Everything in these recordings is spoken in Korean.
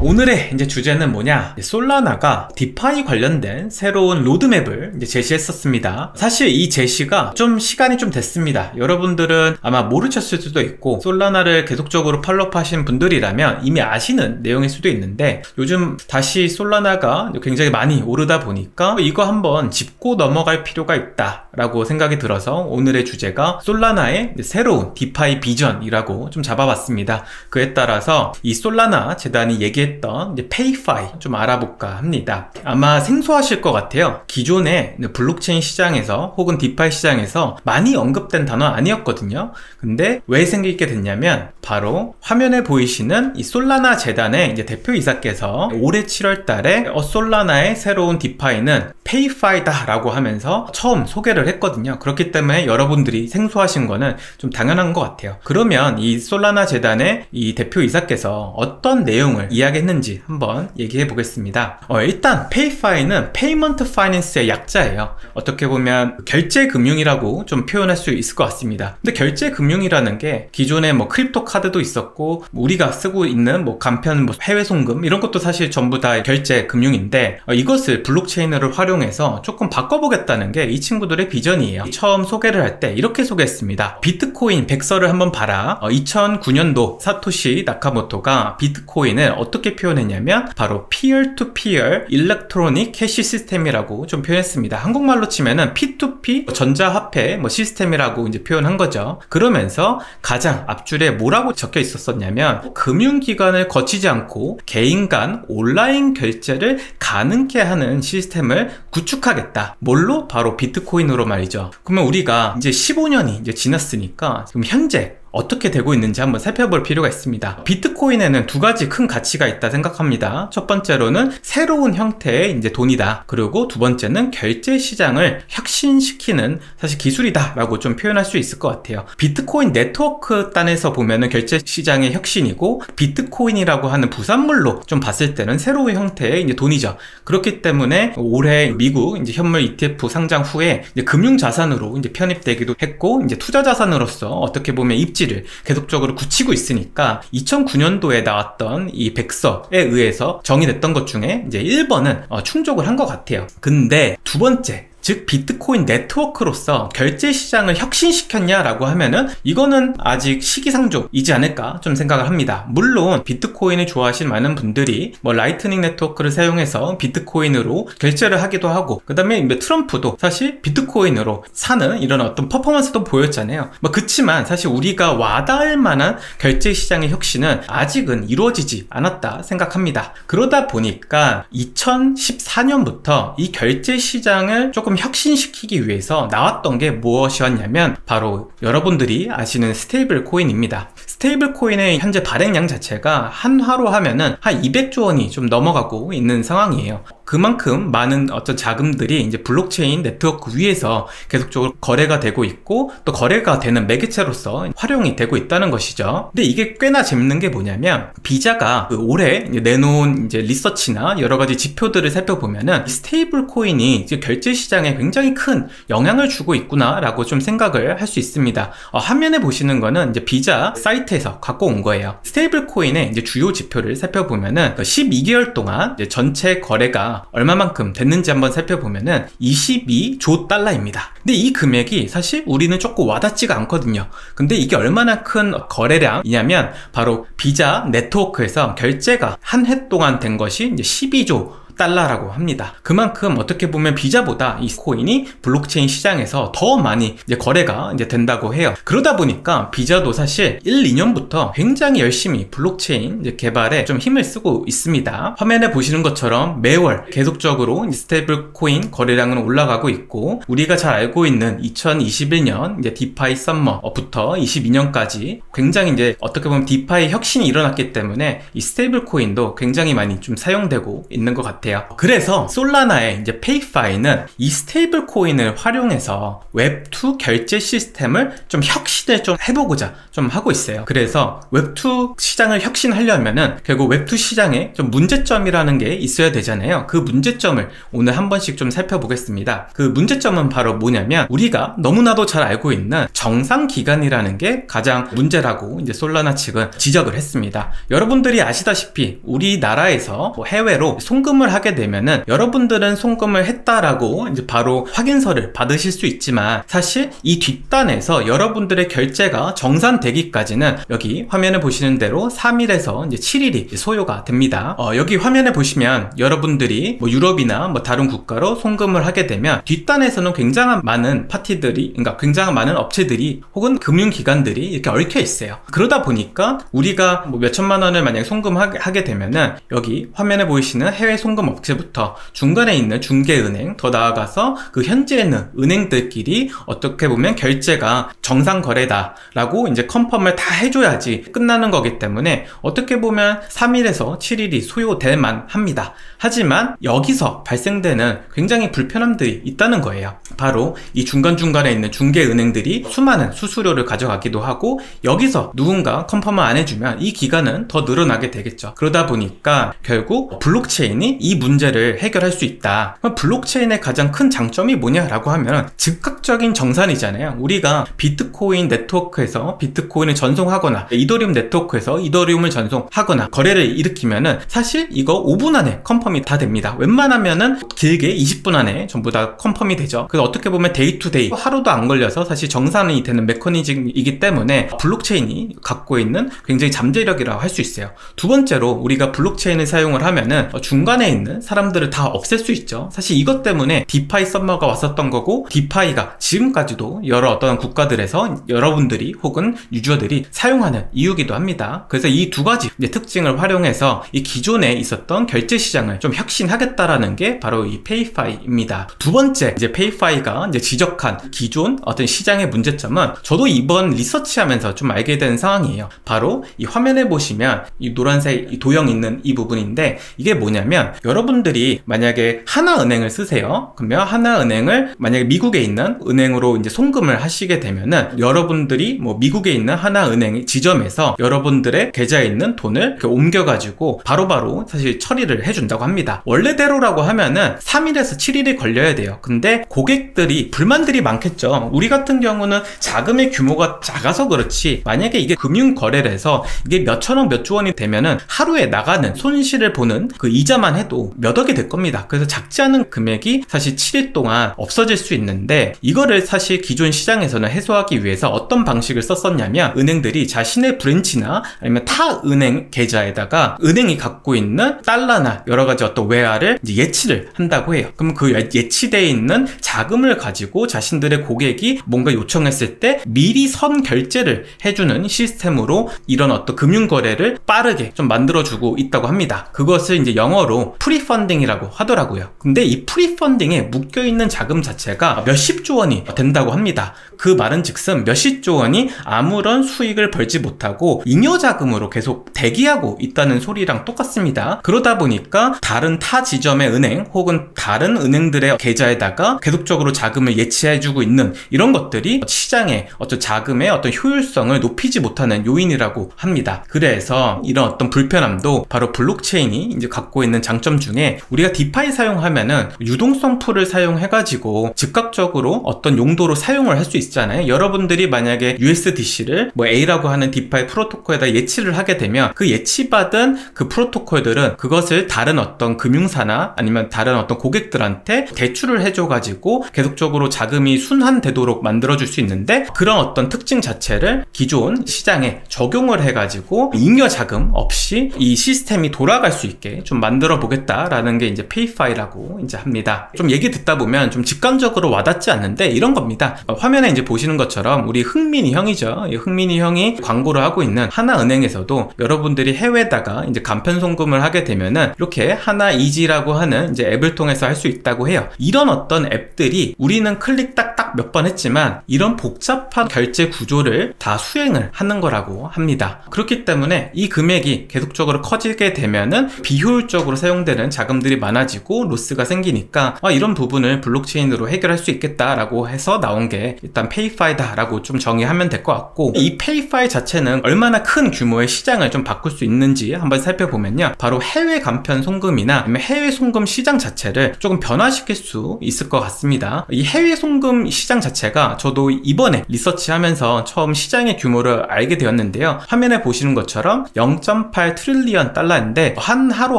오늘의 이제 주제는 뭐냐, 솔라나가 디파이 관련된 새로운 로드맵을 이제 제시했었습니다. 사실 이 제시가 좀 시간이 좀 됐습니다. 여러분들은 아마 모르셨을 수도 있고 솔라나를 계속적으로 팔로우하신 분들이라면 이미 아시는 내용일 수도 있는데, 요즘 다시 솔라나가 굉장히 많이 오르다 보니까 이거 한번 짚고 넘어갈 필요가 있다 라고 생각이 들어서 오늘의 주제가 솔라나의 새로운 디파이 비전이라고 좀 잡아봤습니다. 그에 따라서 이 솔라나 재단이 얘기했던 이제 페이파이 좀 알아볼까 합니다. 아마 생소하실 것 같아요. 기존의 블록체인 시장에서 혹은 디파이 시장에서 많이 언급된 단어 아니었거든요. 근데 왜 생기게 됐냐면 바로 화면에 보이시는 이 솔라나 재단의 이제 대표이사께서 올해 7월 달에 솔라나의 새로운 디파이는 페이파이다 라고 하면서 처음 소개를 했거든요. 그렇기 때문에 여러분들이 생소하신 거는 좀 당연한 것 같아요. 그러면 이 솔라나 재단의 이 대표이사께서 어떤 내용을 이야기했는지 한번 얘기해 보겠습니다. 일단 페이파이는 페이먼트 파이낸스의 약자예요. 어떻게 보면 결제 금융이라고 좀 표현할 수 있을 것 같습니다. 근데 결제 금융이라는 게 기존에 뭐 크립토 카드도 있었고 우리가 쓰고 있는 뭐 간편 뭐 해외 송금 이런 것도 사실 전부 다 결제 금융인데, 이것을 블록체인을 활용해서 조금 바꿔보겠다는 게 이 친구들의 비전이에요. 처음 소개를 할 때 이렇게 소개했습니다. 비트코인 백서를 한번 봐라. 2009년도 사토시 나카모토가 비트코인을 어떻게 표현했냐면 바로 peer-to-peer 일렉트로닉 캐시 시스템이라고 좀 표현했습니다. 한국말로 치면은 P2P 전자화폐 뭐 시스템이라고 이제 표현한 거죠. 그러면서 가장 앞줄에 뭐라고 적혀 있었냐면 금융기관을 거치지 않고 개인 간 온라인 결제를 가능케 하는 시스템을 구축하겠다. 뭘로? 바로 비트코인으로 말이죠. 그러면 우리가 이제 15년이 이제 지났으니까 그럼 현재 어떻게 되고 있는지 한번 살펴볼 필요가 있습니다. 비트코인에는 두 가지 큰 가치가 있다 생각합니다. 첫 번째로는 새로운 형태의 이제 돈이다. 그리고 두 번째는 결제 시장을 혁신시키는 사실 기술이다 라고 좀 표현할 수 있을 것 같아요. 비트코인 네트워크 단에서 보면은 결제 시장의 혁신이고, 비트코인이라고 하는 부산물로 좀 봤을 때는 새로운 형태의 이제 돈이죠. 그렇기 때문에 올해 미국 이제 현물 ETF 상장 후에 이제 금융자산으로 이제 편입되기도 했고, 이제 투자자산으로서 어떻게 보면 입지 를 계속적으로 굳히고 있으니까 2009년도에 나왔던 이 백서에 의해서 정의됐던 것 중에 이제 1번은 충족을 한 것 같아요. 근데 두 번째, 즉 비트코인 네트워크로서 결제 시장을 혁신시켰냐라고 하면은 이거는 아직 시기상조이지 않을까 좀 생각을 합니다. 물론 비트코인을 좋아하시는 많은 분들이 뭐 라이트닝 네트워크를 사용해서 비트코인으로 결제를 하기도 하고, 그 다음에 트럼프도 사실 비트코인으로 사는 이런 어떤 퍼포먼스도 보였잖아요. 뭐 그치만 사실 우리가 와닿을 만한 결제 시장의 혁신은 아직은 이루어지지 않았다 생각합니다. 그러다 보니까 2014년부터 이 결제 시장을 조금 혁신시키기 위해서 나왔던 게 무엇이었냐면 바로 여러분들이 아시는 스테이블 코인입니다. 스테이블 코인의 현재 발행량 자체가 한화로 하면은 한 200조 원이 좀 넘어가고 있는 상황이에요. 그만큼 많은 어떤 자금들이 이제 블록체인 네트워크 위에서 계속적으로 거래가 되고 있고, 또 거래가 되는 매개체로서 활용이 되고 있다는 것이죠. 근데 이게 꽤나 재밌는 게 뭐냐면 비자가 올해 내놓은 이제 리서치나 여러 가지 지표들을 살펴보면은 스테이블 코인이 이제 결제 시장에 굉장히 큰 영향을 주고 있구나 라고 좀 생각을 할 수 있습니다. 화면에 보시는 거는 이제 비자 사이트에서 갖고 온 거예요. 스테이블 코인의 이제 주요 지표를 살펴보면은 12개월 동안 이제 전체 거래가 얼마만큼 됐는지 한번 살펴보면은 22조 달러입니다. 근데 이 금액이 사실 우리는 조금 와닿지가 않거든요. 근데 이게 얼마나 큰 거래량이냐면 바로 비자 네트워크에서 결제가 한 해 동안 된 것이 이제 12조 달러라고 합니다. 그만큼 어떻게 보면 비자보다 이 코인이 블록체인 시장에서 더 많이 이제 거래가 이제 된다고 해요. 그러다 보니까 비자도 사실 1, 2년부터 굉장히 열심히 블록체인 이제 개발에 좀 힘을 쓰고 있습니다. 화면에 보시는 것처럼 매월 계속적으로 스테이블 코인 거래량은 올라가고 있고, 우리가 잘 알고 있는 2021년 이제 디파이 썸머부터 22년까지 굉장히 이제 어떻게 보면 디파이 혁신이 일어났기 때문에 이 스테이블 코인도 굉장히 많이 좀 사용되고 있는 것 같아요. 같아요. 그래서 솔라나의 이제 페이파이는 이 스테이블 코인을 활용해서 웹2 결제 시스템을 좀 혁신을 좀 해보고자 좀 하고 있어요. 그래서 웹2 시장을 혁신하려면은 결국 웹2 시장에 좀 문제점이라는 게 있어야 되잖아요. 그 문제점을 오늘 한 번씩 좀 살펴보겠습니다. 그 문제점은 바로 뭐냐면, 우리가 너무나도 잘 알고 있는 정상기간이라는 게 가장 문제라고 이제 솔라나 측은 지적을 했습니다. 여러분들이 아시다시피 우리나라에서 해외로 송금을 하게 되면은 여러분들은 송금을 했다라고 이제 바로 확인서를 받으실 수 있지만, 사실 이 뒷단에서 여러분들의 결제가 정산되기까지는 여기 화면에 보시는 대로 3일에서 이제 7일이 소요가 됩니다. 여기 화면에 보시면 여러분들이 뭐 유럽이나 뭐 다른 국가로 송금을 하게 되면 뒷단에서는 굉장한 많은 파티들이, 그러니까 굉장한 많은 업체들이 혹은 금융기관들이 이렇게 얽혀 있어요. 그러다 보니까 우리가 뭐 몇천만 원을 만약에 송금하게 되면은 여기 화면에 보이시는 해외 송금 업체부터 중간에 있는 중개은행, 더 나아가서 그 현지에 있는 은행들끼리 어떻게 보면 결제가 정상 거래다 라고 이제 컨펌을 다 해줘야지 끝나는 거기 때문에 어떻게 보면 3일에서 7일이 소요될 만합니다. 하지만 여기서 발생되는 굉장히 불편함들이 있다는 거예요. 바로 이 중간중간에 있는 중개은행들이 수많은 수수료를 가져가기도 하고, 여기서 누군가 컨펌을 안 해주면 이 기간은 더 늘어나게 되겠죠. 그러다 보니까 결국 블록체인이 이 문제를 해결할 수 있다. 그럼 블록체인의 가장 큰 장점이 뭐냐라고 하면 즉각적인 정산이잖아요. 우리가 비트코인 네트워크에서 비트코인을 전송하거나 이더리움 네트워크에서 이더리움을 전송하거나 거래를 일으키면은 사실 이거 5분 안에 컨펌이 다 됩니다. 웬만하면은 길게 20분 안에 전부 다 컨펌이 되죠. 그래서 어떻게 보면 데이 투 데이, 하루도 안 걸려서 사실 정산이 되는 메커니즘이기 때문에 블록체인이 갖고 있는 굉장히 잠재력이라고 할 수 있어요. 두 번째로 우리가 블록체인을 사용을 하면은 중간에 있는 사람들을 다 없앨 수 있죠. 사실 이것 때문에 디파이 썸머가 왔었던 거고, 디파이가 지금까지도 여러 어떤 국가들에서 여러분들이 혹은 유저들이 사용하는 이유기도 합니다. 그래서 이 두 가지 이제 특징을 활용해서 이 기존에 있었던 결제 시장을 좀 혁신하겠다라는 게 바로 이 페이파이입니다. 두 번째, 이제 페이파이가 이제 지적한 기존 어떤 시장의 문제점은 저도 이번 리서치하면서 좀 알게 된 상황이에요. 바로 이 화면에 보시면 이 노란색 이 도형 있는 이 부분인데, 이게 뭐냐면 여러분들이 만약에 하나은행을 쓰세요. 그러면 하나은행을 만약에 미국에 있는 은행으로 이제 송금을 하시게 되면은 여러분들이 뭐 미국에 있는 하나은행 지점에서 여러분들의 계좌에 있는 돈을 이렇게 옮겨가지고 바로바로 사실 처리를 해준다고 합니다. 원래대로라고 하면은 3일에서 7일이 걸려야 돼요. 근데 고객들이 불만들이 많겠죠. 우리 같은 경우는 자금의 규모가 작아서 그렇지, 만약에 이게 금융거래를 해서 이게 몇천억 몇조 원이 되면은 하루에 나가는 손실을 보는 그 이자만 해도 몇 억이 될 겁니다. 그래서 작지 않은 금액이 사실 7일 동안 없어질 수 있는데, 이거를 사실 기존 시장에서는 해소하기 위해서 어떤 방식을 썼었냐면, 은행들이 자신의 브랜치나 아니면 타 은행 계좌에다가 은행이 갖고 있는 달러나 여러가지 어떤 외화를 이제 예치를 한다고 해요. 그럼 그 예치되어 있는 자금을 가지고 자신들의 고객이 뭔가 요청했을 때 미리 선 결제를 해주는 시스템으로 이런 어떤 금융거래를 빠르게 좀 만들어주고 있다고 합니다. 그것을 이제 영어로 프리펀딩이라고 하더라고요. 근데 이 프리펀딩에 묶여있는 자금 자체가 몇십조 원이 된다고 합니다. 그 말은 즉슨 몇십조 원이 아무런 수익을 벌지 못하고 잉여자금으로 계속 대기하고 있다는 소리랑 똑같습니다. 그러다 보니까 다른 타 지점의 은행 혹은 다른 은행들의 계좌에다가 계속적으로 자금을 예치해주고 있는 이런 것들이 시장의 어떤 자금의 어떤 효율성을 높이지 못하는 요인이라고 합니다. 그래서 이런 어떤 불편함도 바로 블록체인이 이제 갖고 있는 장점 중에, 우리가 디파이 사용하면은 유동성 풀을 사용해가지고 즉각적으로 어떤 용도로 사용을 할 수 있잖아요. 여러분들이 만약에 USDC를 뭐 A라고 하는 디파이 프로토콜에다 예치를 하게 되면 그 예치받은 그 프로토콜들은 그것을 다른 어떤 금융사나 아니면 다른 어떤 고객들한테 대출을 해줘가지고 계속적으로 자금이 순환되도록 만들어줄 수 있는데, 그런 어떤 특징 자체를 기존 시장에 적용을 해가지고 잉여 자금 없이 이 시스템이 돌아갈 수 있게 좀 만들어 보겠다라는 게 이제 페이파이라고 이제 합니다. 좀 얘기 듣다 보면 좀 직관적으로 와닿지 않는데 이런 겁니다. 화면에 이제 보시는 것처럼 우리 흥민이 형이죠. 이 흥민이 형이 광고를 하고 있는 하나은행에서도 여러분들이 해외에다가 이제 간편 송금을 하게 되면은 이렇게 하나이지라고 하는 이제 앱을 통해서 할 수 있다고 해요. 이런 어떤 앱들이 우리는 클릭 딱딱 몇 번 했지만 이런 복잡한 결제 구조를 다 수행을 하는 거라고 합니다. 그렇기 때문에 이 금액이 계속적으로 커지게 되면은 비효율적으로 사용되는 되는 자금들이 많아지고 로스가 생기니까 이런 부분을 블록체인으로 해결할 수 있겠다라고 해서 나온 게 일단 페이파이다라고 좀 정의하면 될 것 같고, 이 페이파이 자체는 얼마나 큰 규모의 시장을 좀 바꿀 수 있는지 한번 살펴보면요, 바로 해외 간편 송금이나 아니면 해외 송금 시장 자체를 조금 변화시킬 수 있을 것 같습니다. 이 해외 송금 시장 자체가 저도 이번에 리서치하면서 처음 시장의 규모를 알게 되었는데요, 화면에 보시는 것처럼 0.8 트릴리언 달러인데 한 하루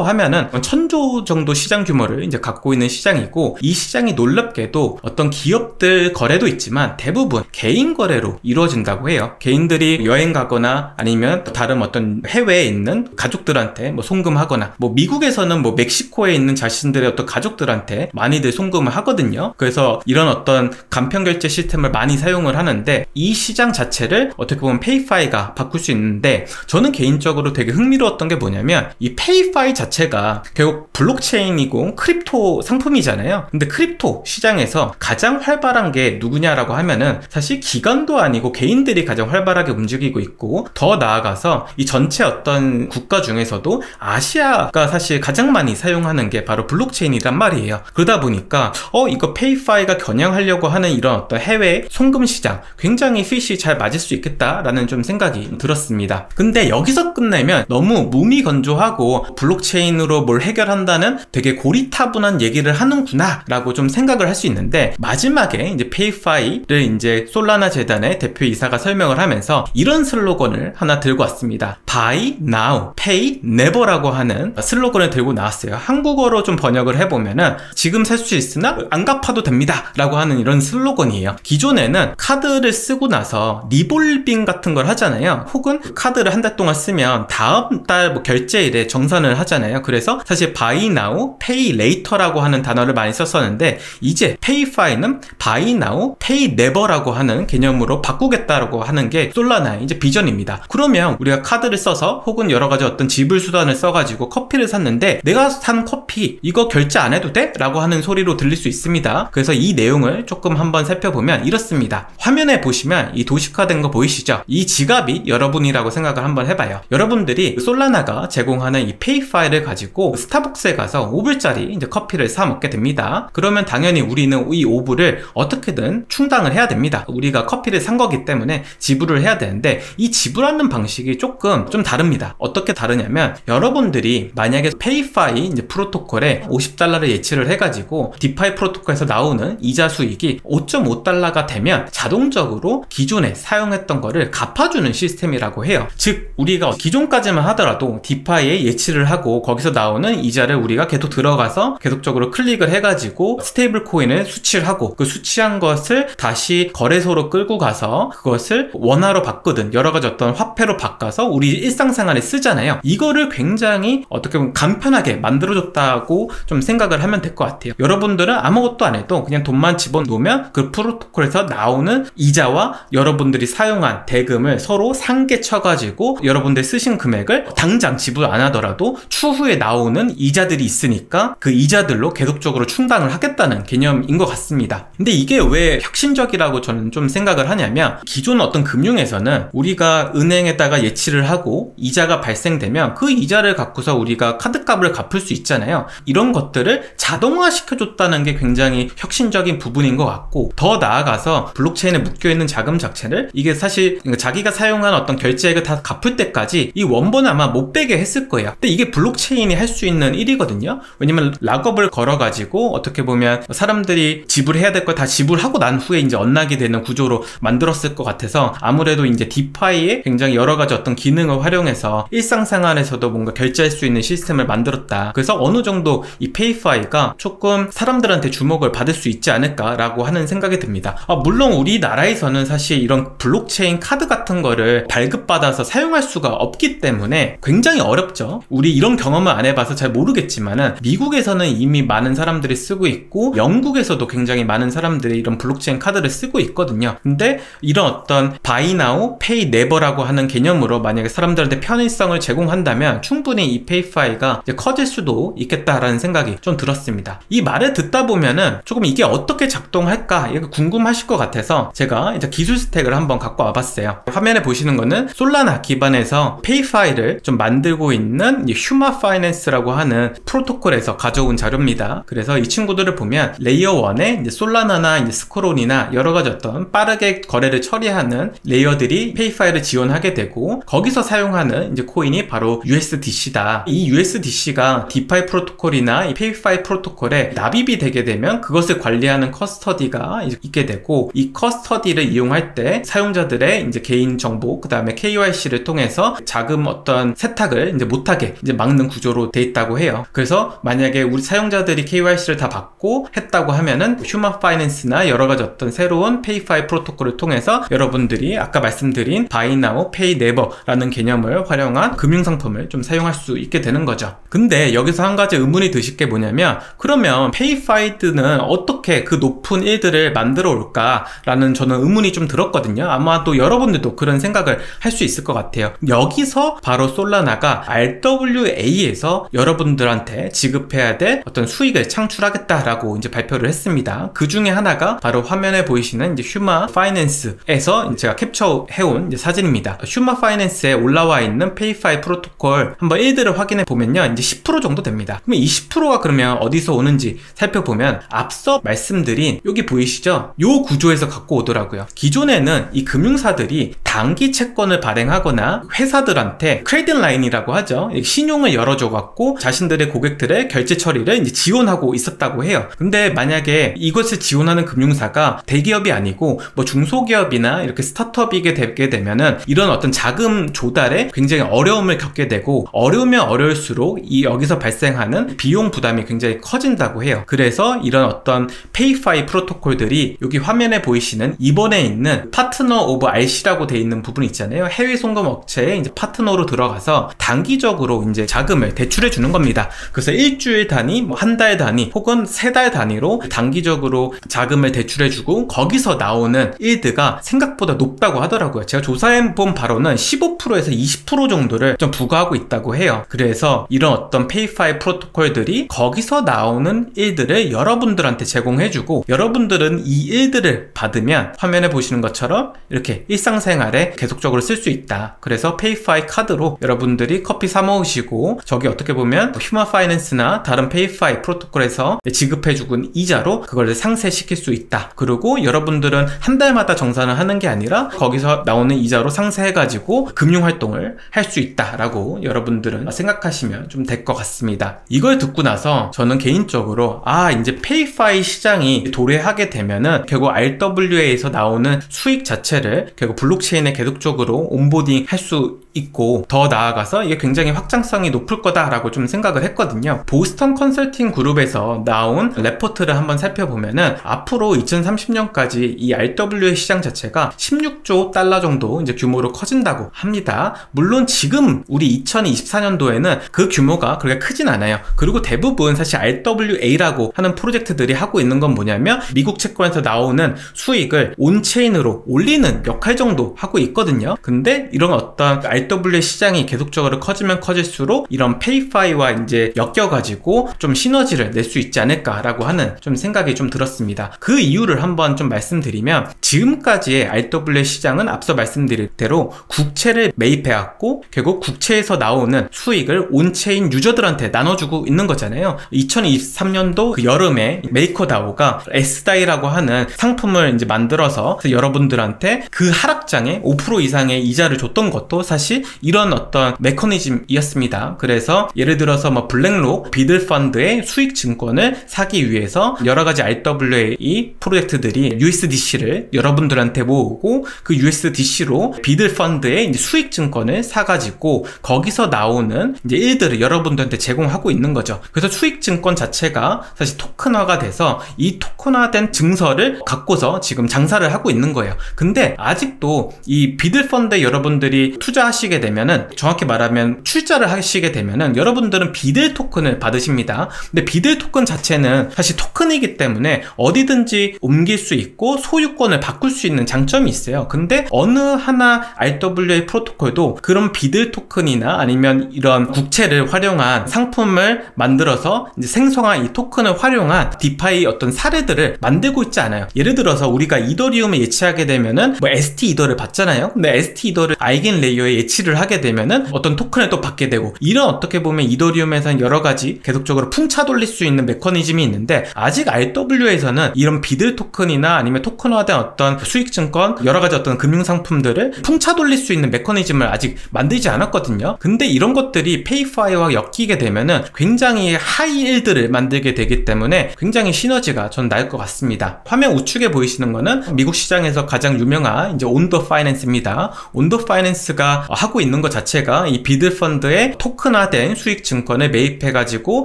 하면은 1000조 정도 시장 규모를 이제 갖고 있는 시장이고, 이 시장이 놀랍게도 어떤 기업들 거래도 있지만 대부분 개인 거래로 이루어진다고 해요. 개인들이 여행 가거나 아니면 다른 어떤 해외에 있는 가족들한테 뭐 송금하거나, 뭐 미국에서는 뭐 멕시코에 있는 자신들의 어떤 가족들한테 많이들 송금을 하거든요. 그래서 이런 어떤 간편 결제 시스템을 많이 사용을 하는데, 이 시장 자체를 어떻게 보면 페이파이가 바꿀 수 있는데, 저는 개인적으로 되게 흥미로웠던 게 뭐냐면, 이 페이파이 자체가 결국 블록체인이고 크립토 상품이잖아요. 근데 크립토 시장에서 가장 활발한 게 누구냐라고 하면은 사실 기관도 아니고 개인들이 가장 활발하게 움직이고 있고, 더 나아가서 이 전체 어떤 국가 중에서도 아시아가 사실 가장 많이 사용하는 게 바로 블록체인이란 말이에요. 그러다 보니까 이거 페이파이가 겨냥하려고 하는 이런 어떤 해외 송금 시장 굉장히 핏이 잘 맞을 수 있겠다라는 좀 생각이 들었습니다. 근데 여기서 끝내면 너무 무미건조하고 블록체인으로 뭘 해결한다는 되게 고리타분한 얘기를 하는구나 라고 좀 생각을 할 수 있는데, 마지막에 이제 페이파이를 이제 솔라나 재단의 대표이사가 설명을 하면서 이런 슬로건을 하나 들고 왔습니다. Buy now, pay never라고 하는 슬로건을 들고 나왔어요. 한국어로 좀 번역을 해보면은 지금 살 수 있으나 안 갚아도 됩니다 라고 하는 이런 슬로건이에요. 기존에는 카드를 쓰고 나서 리볼빙 같은 걸 하잖아요. 혹은 카드를 한 달 동안 쓰면 다음 달 뭐 결제일에 정산을 하잖아요. 그래서 사실 buy now, pay later라고 하는 단어를 많이 썼었는데, 이제 페이파이는 buy now, pay never라고 하는 개념으로 바꾸겠다라고 하는 게 솔라나의 이제 비전입니다. 그러면 우리가 카드를 써서 혹은 여러 가지 어떤 지불 수단을 써가지고 커피를 샀는데, 내가 산 커피 이거 결제 안 해도 돼? 라고 하는 소리로 들릴 수 있습니다. 그래서 이 내용을 조금 한번 살펴보면 이렇습니다. 화면에 보시면 이 도식화된 거 보이시죠? 이 지갑이 여러분이라고 생각을 한번 해봐요. 여러분들이 솔라나가 제공하는 이 페이파이를 가지고 스타벅스에 가서 5불짜리 이제 커피를 사 먹게 됩니다. 그러면 당연히 우리는 이 5불을 어떻게든 충당을 해야 됩니다. 우리가 커피를 산 거기 때문에 지불을 해야 되는데, 이 지불하는 방식이 조금 좀 다릅니다. 어떻게 다르냐면, 여러분들이 만약에 페이파이 이제 프로토콜에 $50를 예치를 해가지고 디파이 프로토콜에서 나오는 이자 수익이 5.5달러가 되면 자동적으로 기존에 사용했던 거를 갚아주는 시스템이라고 해요. 즉 우리가 기존까지만 하더라도 디파이에 예치를 하고 거기서 나오는 이자를 우리가 계속 들어가서 계속적으로 클릭을 해가지고 스테이블 코인을 수취를 하고, 그 수취한 것을 다시 거래소로 끌고 가서 그것을 원화로 바꾸든 여러 가지 어떤 화폐로 바꿔서 우리 일상생활에 쓰잖아요. 이거를 굉장히 어떻게 보면 간편하게 만들어줬다고 좀 생각을 하면 될 것 같아요. 여러분들은 아무것도 안 해도 그냥 돈만 집어넣으면 그 프로토콜에서 나오는 이자와 여러분들이 사용한 대금을 서로 상계 쳐가지고 여러분들 쓰신 금액을 당장 지불 안 하더라도 추후에 나오는 이자들이 있으니까 그 이자들로 계속적으로 충당을 하겠다는 개념인 것 같습니다. 근데 이게 왜 혁신적이라고 저는 좀 생각을 하냐면, 기존 어떤 금융에서는 우리가 은행에다가 예치를 하고 이자가 발생되면 그 이자를 갖고서 우리가 카드값을 갚을 수 있잖아요. 이런 것들을 자동화 시켜줬다는 게 굉장히 혁신적인 부분인 것 같고, 더 나아가서 블록체인에 묶여있는 자금 자체를 이게 사실 자기가 사용한 어떤 결제액을 다 갚을 때까지 이 원본을 아마 못 빼게 했을 거예요. 근데 이게 블록체인이 할 수 있는 일이거든요. 왜냐면 락업을 걸어가지고 어떻게 보면 사람들이 지불해야 될 걸 다 지불하고 난 후에 이제 언락이 되는 구조로 만들었을 것 같아서, 아무래도 이제 디파이에 굉장히 여러 가지 어떤 기능을 활용해서 일상생활에서도 뭔가 결제할 수 있는 시스템을 만들었다. 그래서 어느 정도 이 페이파이가 조금 사람들한테 주목을 받을 수 있지 않을까라고 하는 생각이 듭니다. 물론 우리나라에서는 사실 이런 블록체인 카드 같은 거를 발급받아서 사용할 수가 없기 때문에 굉장히 어렵죠. 우리 이런 경험을 안 해봐서 잘 모르겠지만은 미국에서는 이미 많은 사람들이 쓰고 있고, 영국에서도 굉장히 많은 사람들이 이런 블록체인 카드를 쓰고 있거든요. 근데 이런 어떤 Buy Now, Pay Never라고 하는 개념으로 만약에 사람들한테 편의성을 제공한다면 충분히 이 페이파이가 이제 커질 수도 있겠다라는 생각이 좀 들었습니다. 이 말을 듣다 보면은 조금 이게 어떻게 작동할까 이거 궁금하실 것 같아서 제가 이제 기술 스택을 한번 갖고 와봤어요. 화면에 보시는 거는 솔라나 기반에서 페이파이를 좀 만들고 있는 휴마 파이낸스라고 하는 하는 프로토콜에서 가져온 자료입니다. 그래서 이 친구들을 보면 레이어 1에 이제 솔라나나 이제 스크롤이나 여러 가지 어떤 빠르게 거래를 처리하는 레이어들이 페이파이를 지원하게 되고, 거기서 사용하는 이제 코인이 바로 USDC다. 이 USDC가 디파이 프로토콜이나 이 페이파이 프로토콜에 납입이 되게 되면 그것을 관리하는 커스터디가 있게 되고, 이 커스터디를 이용할 때 사용자들의 이제 개인 정보, 그 다음에 KYC를 통해서 자금 어떤 세탁을 이제 못하게 이제 막는 구조로 돼 있다고 해요. 그래서 만약에 우리 사용자들이 KYC를 다 받고 했다고 하면은 휴먼 파이낸스나 여러 가지 어떤 새로운 페이파이 프로토콜을 통해서 여러분들이 아까 말씀드린 Buy Now, Pay Never라는 개념을 활용한 금융상품을 좀 사용할 수 있게 되는 거죠. 근데 여기서 한 가지 의문이 드실 게 뭐냐면, 그러면 페이파이드는 어떻게 그 높은 일들을 만들어 올까라는 저는 의문이 좀 들었거든요. 아마 또 여러분들도 그런 생각을 할 수 있을 것 같아요. 여기서 바로 솔라나가 RWA에서 여러분들한테 지급해야 될 어떤 수익을 창출하겠다라고 이제 발표를 했습니다. 그 중에 하나가 바로 화면에 보이시는 이제 휴먼 파이낸스에서 제가 캡처해온 이제 사진입니다. 휴먼 파이낸스에 올라와 있는 페이파이 프로토콜 한번 일들을 확인해 보면요, 이제 10% 정도 됩니다. 그러면 이 10%가 그러면 어디서 오는지 살펴보면 앞서 말씀드린 여기 보이시죠? 요 구조에서 갖고 오더라고요. 기존에는 이 금융사들이 단기 채권을 발행하거나 회사들한테 크레딧 라인이라고 하죠. 신용을 열어줘 갖고 자신들의 고객들의 결제 처리를 이제 지원하고 있었다고 해요. 근데 만약에 이것을 지원하는 금융사가 대기업이 아니고 뭐 중소기업이나 이렇게 스타트업이게 되게 되면은 이런 어떤 자금 조달에 굉장히 어려움을 겪게 되고, 어려우면 어려울수록 이 여기서 발생하는 비용 부담이 굉장히 커진다고 해요. 그래서 이런 어떤 페이파이 프로토콜들이 여기 화면에 보이시는 이번에 있는 파트너 오브 RC라고 되어 있는 부분이 있잖아요. 해외 송금 업체에 이제 파트너로 들어가서 단기적으로 이제 자금을 대출해 주는 겁니다. 그래서 일주일 단위, 뭐 한 달 단위, 혹은 세 달 단위로 단기적으로 자금을 대출해 주고, 거기서 나오는 일드가 생각보다 높다고 하더라고요. 제가 조사해 본 바로는 15%에서 20% 정도를 좀 부과하고 있다고 해요. 그래서 이런 어떤 페이파이 프로토콜들이 거기서 나오는 일들을 여러분들한테 제공해 주고, 여러분들은 이 일들을 받으면 화면에 보시는 것처럼 이렇게 일상생활에 계속적으로 쓸 수 있다. 그래서 페이파이 카드로 여러분들이 커피 사 먹으시고, 저기 어떻게 보면 휴먼 파이낸스나 다른 페이파이 프로토콜에서 지급해주고 이자로 그걸 상쇄시킬 수 있다. 그리고 여러분들은 한 달마다 정산을 하는 게 아니라 거기서 나오는 이자로 상쇄해가지고 금융활동을 할 수 있다라고 여러분들은 생각하시면 좀 될 것 같습니다. 이걸 듣고 나서 저는 개인적으로 이제 페이파이 시장이 도래하게 되면은 결국 RWA에서 나오는 수익 자체를 결국 블록체인에 계속적으로 온보딩 할 수 있고, 더 나아가서 이게 굉장히 확장성이 높을 거다라고 좀 생각을 했거든요. 보스턴 컨설팅 그룹에서 나온 레포트를 한번 살펴보면은 앞으로 2030년까지 이 RWA 시장 자체가 16조 달러 정도 이제 규모로 커진다고 합니다. 물론 지금 우리 2024년도에는 그 규모가 그렇게 크진 않아요. 그리고 대부분 사실 RWA라고 하는 프로젝트들이 하고 있는 건 뭐냐면 미국 채권에서 나오는 수익을 온체인으로 올리는 역할 정도 하고 있거든요. 근데 이런 어떤 RWA 시장이 계속적으로 커지면 커질수록 이런 페이파이와 이제 엮여가지고 좀 시너지를 낼 수 있지 않을까라고 하는 좀 생각이 좀 들었습니다. 그 이유를 한번 좀 말씀드리면, 지금까지의 RWA 시장은 앞서 말씀드린 대로 국채를 매입해왔고 결국 국채에서 나오는 수익을 온체인 유저들한테 나눠주고 있는 거잖아요. 2023년도 그 여름에 메이커다오가 SDAI라고 하는 상품을 이제 만들어서 여러분들한테 그 하락장에 5% 이상의 이자를 줬던 것도 사실 이런 어떤 메커니즘이었습니다. 그래서 예를 들어서 뭐 블랙록 비들 펀드의 수익 증권을 사기 위해서 여러 가지 RWA 프로젝트들이 USDC를 여러분들한테 모으고 그 USDC로 비들 펀드의 이제 수익 증권을 사가지고 거기서 나오는 이제 일들을 여러분들한테 제공하고 있는 거죠. 그래서 수익 증권 자체가 사실 토큰화가 돼서 이 토큰화된 증서를 갖고서 지금 장사를 하고 있는 거예요. 근데 아직도 이 비들 펀드에 여러분들이 투자하시게 되면은, 정확히 말하면 출자를 하시게 되면은 여러분들은 비들 토큰을 받으십니다. 근데 비들 토큰 자체는 사실 토큰이기 때문에 어디든지 옮길 수 있고 소유권을 바꿀 수 있는 장점이 있어요. 근데 어느 하나 RWA 프로토콜도 그런 비들 토큰이나 아니면 이런 국채를 활용한 상품을 만들어서 이제 생성한 이 토큰을 활용한 디파이 어떤 사례들을 만들고 있지 않아요. 예를 들어서 우리가 이더리움을 예치하게 되면은 뭐 ST 이더를 받지 받잖아요. 근데 ST 이더를 아이겐 레이어에 예치를 하게 되면은 어떤 토큰을 또 받게 되고, 이런 어떻게 보면 이더리움에서는 여러 가지 계속적으로 풍차 돌릴 수 있는 메커니즘이 있는데, 아직 RW에서는 이런 비들 토큰이나 아니면 토큰화된 어떤 수익 증권, 여러 가지 어떤 금융 상품들을 풍차 돌릴 수 있는 메커니즘을 아직 만들지 않았거든요. 근데 이런 것들이 페이파이와 엮이게 되면은 굉장히 하이일드를 만들게 되기 때문에 굉장히 시너지가 전 날 것 같습니다. 화면 우측에 보이시는 거는 미국 시장에서 가장 유명한 이제 온더 파이낸스입니다. 온더 파이낸스가 하고 있는 것 자체가 이 비드 펀드의 토큰화된 수익 증권을 매입해가지고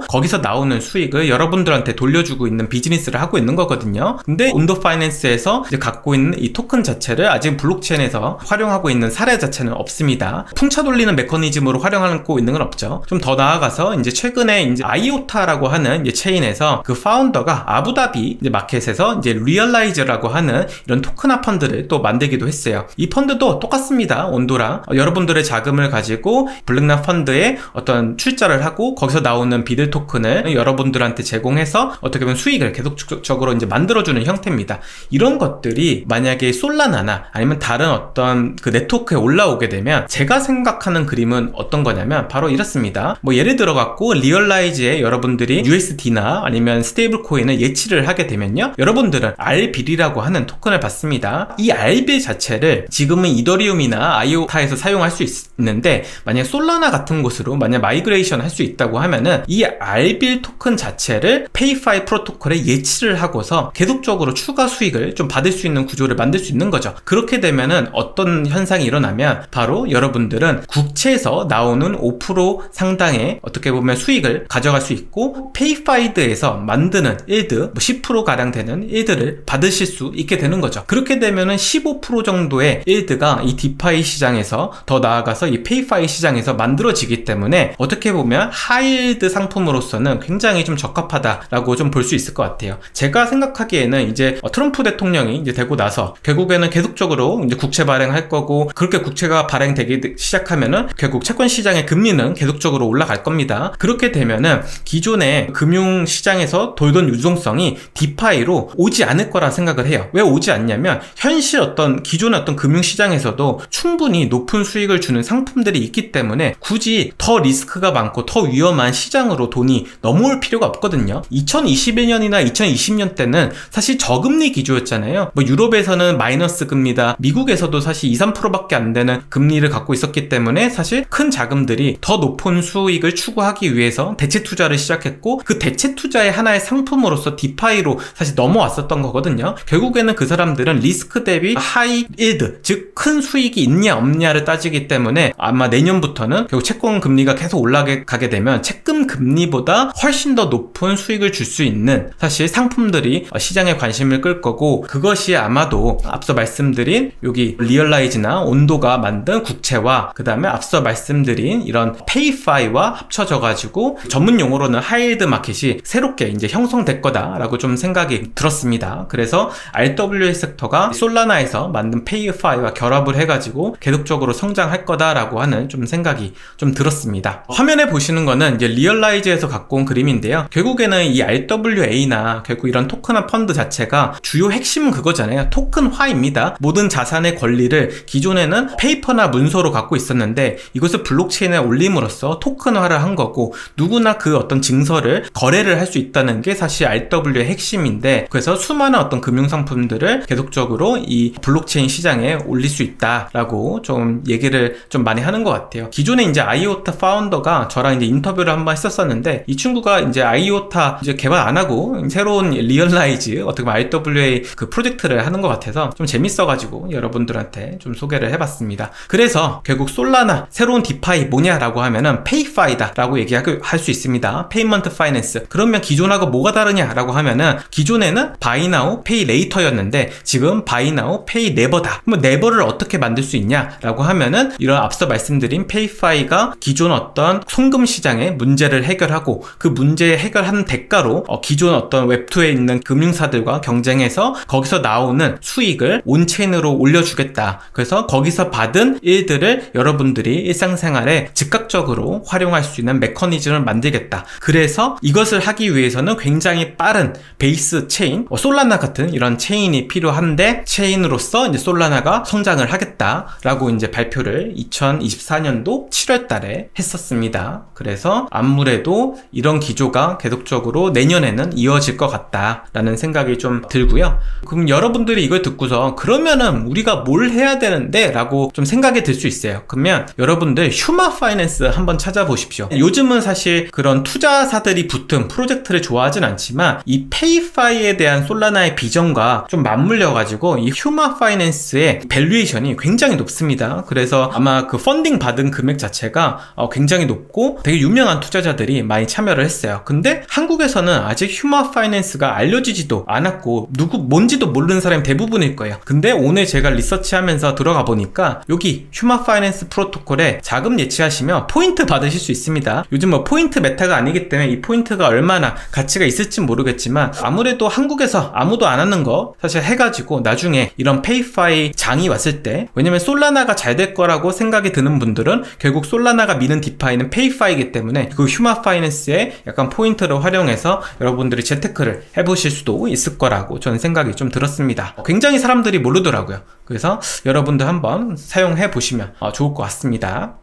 거기서 나오는 수익을 여러분들한테 돌려주고 있는 비즈니스를 하고 있는 거거든요. 근데 온더 파이낸스에서 이제 갖고 있는 이 토큰 자체를 아직 블록체인에서 활용하고 있는 사례 자체는 없습니다. 풍차 돌리는 메커니즘으로 활용하고 있는 건 없죠. 좀 더 나아가서 이제 최근에 이제 아이오타라고 하는 이제 체인에서 그 파운더가 아부다비 이제 마켓에서 이제 리얼라이즈라고 하는 이런 토큰화 펀드를 또 만들기도 했어요. 이 펀드도 똑같습니다. 온도랑 여러분들의 자금을 가지고 블랙락 펀드에 어떤 출자를 하고 거기서 나오는 비들 토큰을 여러분들한테 제공해서 어떻게 보면 수익을 계속적으로 이제 만들어주는 형태입니다. 이런 것들이 만약에 솔라나나 아니면 다른 어떤 그 네트워크에 올라오게 되면 제가 생각하는 그림은 어떤 거냐면 바로 이렇습니다. 뭐 예를 들어 갖고 리얼라이즈에 여러분들이 USD나 아니면 스테이블 코인을 예치를 하게 되면요, 여러분들은 RBIL이라고 하는 토큰을 받습니다. 이 RBIL 자체를 지금은 이더리움이나 아이오타에서 사용할 수 있는데, 만약 솔라나 같은 곳으로 만약 마이그레이션 할 수 있다고 하면은 이 RBIL 토큰 자체를 페이파이 프로토콜에 예치를 하고서 계속적으로 추가 수익을 좀 받을 수 있는 구조를 만들 수 있는 거죠. 그렇게 되면은 어떤 현상이 일어나면 바로 여러분들은 국채에서 나오는 5% 상당의 어떻게 보면 수익을 가져갈 수 있고, 페이파이드에서 만드는 일드 뭐 10% 가량 되는 일드를 받으실 수 있게 되는 거죠. 그렇게 되면은 15% 정도의 일드가 이 디파이 시장에서, 더 나아가서 이 페이파이 시장에서 만들어지기 때문에 어떻게 보면 하이일드 상품으로서는 굉장히 좀 적합하다라고 좀 볼 수 있을 것 같아요. 제가 생각하기에는 이제 트럼프 대통령이 이제 되고 나서 결국에는 계속적으로 이제 국채 발행할 거고, 그렇게 국채가 발행되기 시작하면은 결국 채권 시장의 금리는 계속적으로 올라갈 겁니다. 그렇게 되면은 기존의 금융 시장에서 돌던 유동성이 디파이로 오지 않을 거라 생각을 해요. 왜 오지 않냐면 현실 어떤 기존의 어떤 금융 시장에서도 충분히 높은 수익을 주는 상품들이 있기 때문에 굳이 더 리스크가 많고 더 위험한 시장으로 돈이 넘어올 필요가 없거든요. 2021년이나 2020년 때는 사실 저금리 기조였잖아요. 뭐 유럽에서는 마이너스 금리다, 미국에서도 사실 2, 3%밖에 안 되는 금리를 갖고 있었기 때문에 사실 큰 자금들이 더 높은 수익을 추구하기 위해서 대체 투자를 시작했고, 그 대체 투자의 하나의 상품으로서 디파이로 사실 넘어왔었던 거거든요. 결국에는 그 사람들은 리스크 대비 하이 일드, 즉 큰 수익이 있냐 없냐를 따지기 때문에 아마 내년부터는 결국 채권 금리가 계속 올라가게 되면 채권 금리보다 훨씬 더 높은 수익을 줄 수 있는 사실 상품들이 시장에 관심을 끌 거고, 그것이 아마도 앞서 말씀드린 여기 리얼라이즈나 온도가 만든 국채와 그 다음에 앞서 말씀드린 이런 페이파이와 합쳐져 가지고 전문 용어로는 하이일드 마켓이 새롭게 이제 형성될 거다라고 좀 생각이 들었습니다. 그래서 RWA 섹터가 솔라나에서 만든 페이파이와 결합을 해가지고 계속적으로 성장할 거다라고 하는 좀 생각이 좀 들었습니다. 화면에 보시는 거는 이제 리얼라이즈에서 갖고 온 그림인데요. 결국에는 이 RWA나 결국 이런 토큰화 펀드 자체가 주요 핵심은 그거잖아요. 토큰화입니다. 모든 자산의 권리를 기존에는 페이퍼나 문서로 갖고 있었는데 이것을 블록체인에 올림으로써 토큰화를 한 거고, 누구나 그 어떤 증서를 거래를 할 수 있다는 게 사실 RW의 핵심인데, 그래서 수많은 어떤 금융상품들을 계속적으로 이 블록체인 시장에 올릴 수 있다라고 좀 얘기를 좀 많이 하는 것 같아요. 기존에 이제 아이오타 파운더가 저랑 이제 인터뷰를 한번 했었었는데, 이 친구가 이제 아이오타 이제 개발 안 하고 새로운 리얼라이즈 어떻게 보면 RWA 그 프로젝트를 하는 것 같아서 좀 재밌어가지고 여러분들한테 좀 소개를 해봤습니다. 그래서 결국 솔라나 새로운 디파이 뭐냐라고 하면은 페이파이다 라고 얘기할 수 있습니다. 페이먼트 파이낸스. 그러면 기존하고 뭐가 다르냐라고 하면은 기존에는 바이 나우 페이 레이터였는데 지금 바이 나우 페이 네버다. 그럼 네버를 어떻게 만들 수 있냐라고 하면은 이런 앞서 말씀드린 페이파이가 기존 어떤 송금 시장의 문제를 해결하고, 그 문제 해결하는 대가로 기존 어떤 웹2에 있는 금융사들과 경쟁해서 거기서 나오는 수익을 온체인으로 올려주겠다. 그래서 거기서 받은 일들을 여러분들이 일상생활에 즉각적으로 활용할 수 있는 메커니즘을 만들겠다. 그래서 이것을 하기 위해서는 굉장히 빠른 베이스 체인, 솔라나 같은 이런 체인이 필요한데, 체인으로서 이제 솔라나가 기조가 성장을 하겠다라고 이제 발표를 2024년도 7월 달에 했었습니다. 그래서 아무래도 이런 기조가 계속적으로 내년에는 이어질 것 같다라는 생각이 좀 들고요. 그럼 여러분들이 이걸 듣고서 그러면은 우리가 뭘 해야 되는데? 라고 좀 생각이 들 수 있어요. 그러면 여러분들 휴마 파이낸스 한번 찾아보십시오. 요즘은 사실 그런 투자사들이 붙은 프로젝트를 좋아하진 않지만 이 페이파이에 대한 솔라나의 비전과 좀 맞물려 가지고 이 휴마 파이낸스의 밸류에이션이 굉장히 높습니다. 그래서 아마 그 펀딩 받은 금액 자체가 굉장히 높고 되게 유명한 투자자들이 많이 참여를 했어요. 근데 한국에서는 아직 휴마 파이낸스가 알려지지도 않았고 뭔지도 모르는 사람이 대부분일 거예요. 근데 오늘 제가 리서치하면서 들어가 보니까 여기 휴마 파이낸스 프로토콜에 자금 예치하시면 포인트 받으실 수 있습니다. 요즘 뭐 포인트 메타가 아니기 때문에 이 포인트가 얼마나 가치가 있을진 모르겠지만 아무래도 한국에서 아무도 안 하는 거 사실 해가지고 나중에 이런 페이파이 장이 왔을 때, 왜냐면 솔라나가 잘 될 거라고 생각이 드는 분들은 결국 솔라나가 미는 디파이는 페이파이이기 때문에 그 휴마 파이낸스의 약간 포인트를 활용해서 여러분들이 재테크를 해보실 수도 있을 거라고 저는 생각이 좀 들었습니다. 굉장히 사람들이 모르더라고요. 그래서 여러분들 한번 사용해 보시면 좋을 것 같습니다.